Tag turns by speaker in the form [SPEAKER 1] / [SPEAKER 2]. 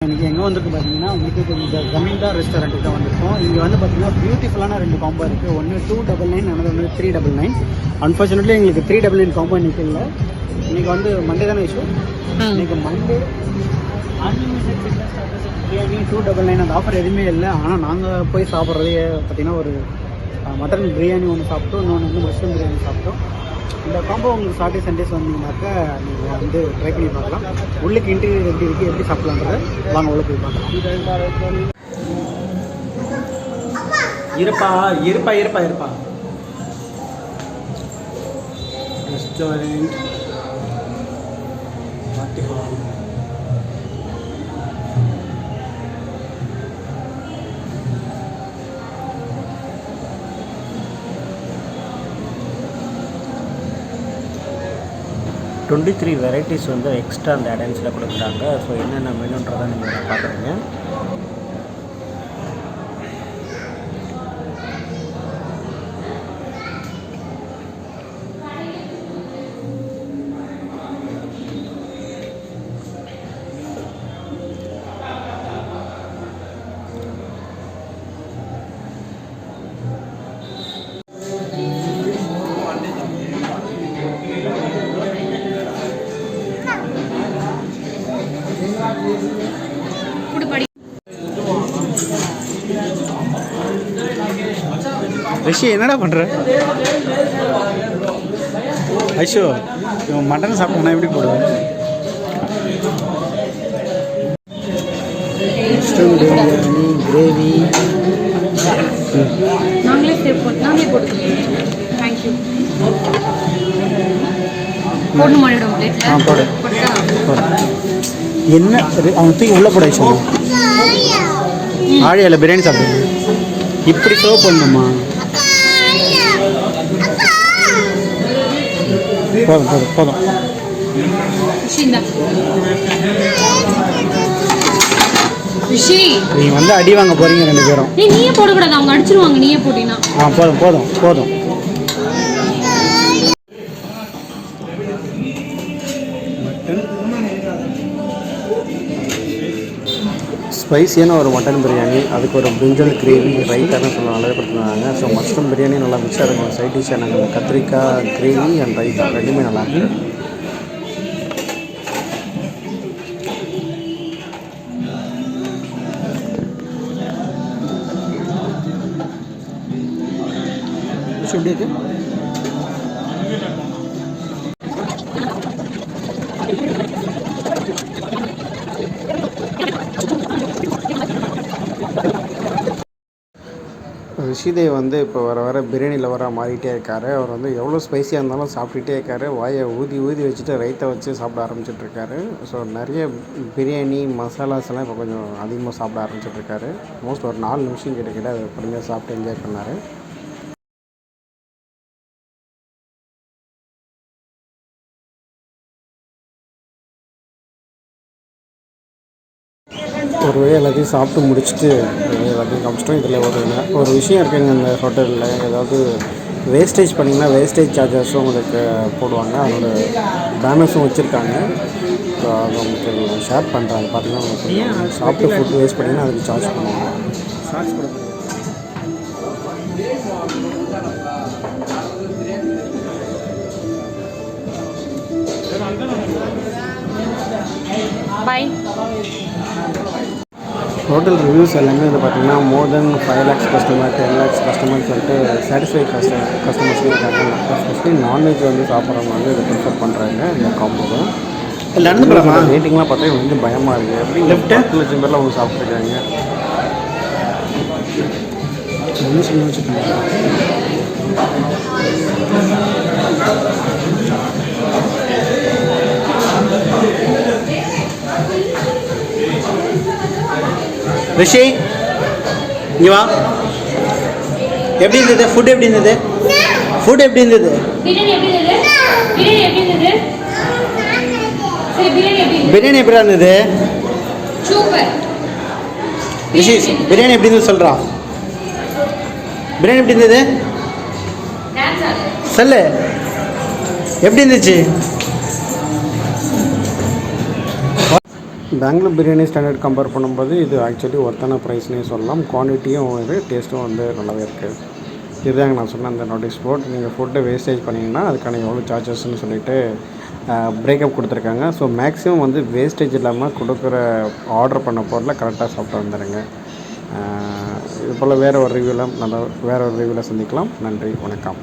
[SPEAKER 1] இன்றைக்கி எங்கே வந்திருக்கு பார்த்தீங்கன்னா உங்களுக்கு இந்த ஜமீன்தார் ரெஸ்டாரண்ட்டுக்கு தான் வந்திருக்கோம். இங்கே வந்து பார்த்தீங்கன்னா பியூட்டிஃபுல்லான 2 காம்போ இருக்குது. ஒன்று 299, அனதர் வந்து 399. அன்ஃபார்ச்சுனேட்லி எங்களுக்கு 399 காம்போ இன்றைக்கி இல்லை. இன்றைக்கி வந்து மண்டே தானே இஷ்யூ. இன்றைக்கி மண்டே அன்லிமிட்டட் ஃபிட்னஸ் பிரியாணி 299 அந்த ஆஃபர் எதுவுமே இல்லை. ஆனால் நாங்கள் போய் சாப்பிட்றதே பார்த்தீங்கன்னா ஒரு மட்டன் பிரியாணி ஒன்று சாப்பிட்டோம், இன்னொன்று வந்து மஷ்ரூம் பிரியாணி சாப்பிட்டோம். இந்த காம்போ உங்களுக்கு சாட்டர்டே சண்டேஸ் வந்தீங்கன்னாக்கா நீங்கள் வந்து ட்ரை பண்ணி பார்க்கலாம். உள்ளுக்கு இன்டீரியர் எப்படி இருக்குது, எப்படி சாப்பிட்லான்றத வாங்க உள்ள போய் பார்க்கலாம். இருப்பா ரெஸ்டாரண்ட்
[SPEAKER 2] 23 வெரைட்டிஸ் வந்து எக்ஸ்ட்ரா அந்த அடன்ஸில் கொடுக்குறாங்க. ஸோ என்னென்ன மெனுன்றதை நீங்கள் பார்க்குறீங்க.
[SPEAKER 1] ரிஷி என்னடா பண்ணுற? ஐஷோ இவன் மட்டன் சாப்பிட்டோன்னா எப்படி போடுவேன்? மஷ்ரூம் பிரியாணி கிரேவி
[SPEAKER 3] நாங்களே போட்டுக்கிறோம். தேங்க்யூ. போடணும் மாடிடும் பிளேட்டில்.
[SPEAKER 1] போடு என்ன அவன் தூக்கி உள்ளே போட ஐஷோ. ஆழியாவில் பிரியாணி சாப்பிடுங்க. இப்படி சர்வ் பண்ணணுமா? போதும் நீங்க வந்து அடி வாங்க போறீங்க 2 பேரும்.
[SPEAKER 3] நீயே போடக்கூடாது, அவங்க அடிச்சிருவாங்க. நீயே போட்டீங்கன்னா
[SPEAKER 1] போதும். ஸ்பைசியான ஒரு மட்டன் பிரியாணி, அதுக்கு ஒரு பிரிஞ்சல் கிரேவி, ரைட்டாக சொல்ல நல்லா கொடுத்துருந்தாங்க. ஸோ மஷ்ரூம் பிரியாணி நல்லா மிக்ஸாக இருக்கும். சைட் டிஷ்ஷாக நாங்கள் கத்திரிக்காய் கிரேவி அண்ட் ரைத்தா ரெண்டுமே நல்லாயிருக்கு. எப்படி இருக்கு? ரிஷிதேவ் வந்து இப்போ வர பிரியாணி லவராக மாறிட்டே இருக்கார். அவர் வந்து எவ்வளோ ஸ்பைஸியாக இருந்தாலும் சாப்பிட்டுட்டே இருக்கார். வாயை ஊதி வச்சுட்டு ரைத்தை வச்சு சாப்பிட ஆரம்பிச்சிட்ருக்காரு. ஸோ நிறைய பிரியாணி மசாலாஸ் எல்லாம் இப்போ கொஞ்சம் அதிகமாக சாப்பிட ஆரம்பிச்சிட்ருக்காரு. மோஸ்ட் ஒரு 4 நிமிஷம் கிட்ட அதை பொறுமையாக சாப்பிட்டு என்ஜாய் பண்ணார். ஒரு வழி எல்லாத்தையும் சாப்பிட்டு முடிச்சுட்டு எல்லாத்தையும் காமிச்சிட்டோம். இதில் ஒரு விஷயம் இருக்குங்க. இந்த ஹோட்டலில் ஏதாவது வேஸ்டேஜ் பண்ணிங்கன்னா வேஸ்டேஜ் சார்ஜஸும் உங்களுக்கு போடுவாங்க. அதோட பேனர்ஸும் வச்சுருக்காங்க. ஸோ அதை உங்களுக்கு ஷேர் பண்ணுறாங்க. பார்த்தீங்கன்னா உங்களுக்கு சாப்பிட்டு ஃபுட் வேஸ்ட் பண்ணிங்கன்னா அதுக்கு சார்ஜ் பண்ணுவாங்க. சார்ஜ் பண்ணுவாங்க.
[SPEAKER 3] பை.
[SPEAKER 1] ஹோட்டல் ரிவ்யூஸ் எல்லாமே வந்து பார்த்திங்கன்னா மோர் தென் 5 lakhs கஸ்டமர், 10 lakhs கஸ்டமர் சொல்லிட்டு சாட்டிஸ்ஃபை கஸ்டமர்ஸ் இருக்காங்க. எஸ்பெஷலி நான்வெஜ் வந்து சாப்பிட்றவங்க வந்து இதை ப்ரிஃபர் பண்ணுறாங்க. இந்த காம்போவை நடந்து போகலாமா? ரேட்டிங்லாம் பார்த்தா கொஞ்சம் பயமாக இருக்குது. எப்படி 10 லட்சம் பேரில் அவங்க சாப்பிட்ருக்காங்க. ரிஷி இங்கே வா. எப்படி இருந்தது ஃபுட்? எப்படி இருந்தது? பிரியாணி எப்படி இருந்தது? ரிஷி பிரியாணி எப்படி இருந்தது சொல்கிறா? பிரியாணி எப்படி இருந்தது சொல்லு. எப்படி இருந்துச்சு?
[SPEAKER 4] பெங்களூர் பிரியாணி ஸ்டாண்டர்ட் கம்பேர் பண்ணும்போது இது ஆக்சுவலி ஒர்த்தான ப்ரைஸ்னே சொல்லலாம். குவான்டிட்டியும் டேஸ்ட்டும் நல்லாவே இருக்குது. இதுதாங்க நான் சொன்ன அந்த நோட்டீஸ் போர்ட். நீங்கள் ஃபுட்டை வேஸ்டேஜ் பண்ணிங்கன்னா அதுக்கான எவ்வளோ சார்ஜஸ்ன்னு சொல்லிட்டு பிரேக்கப் கொடுத்துருக்காங்க. ஸோ மேக்ஸிமம் வேஸ்டேஜ் இல்லாமல் கொடுக்குற ஆர்டர் பண்ண பொருளை கரெக்டாக சாப்பிட்டு வந்துடுங்க. இது போல் வேறு ஒரு ரிவ்யூவில் சந்திக்கலாம். நன்றி, வணக்கம்.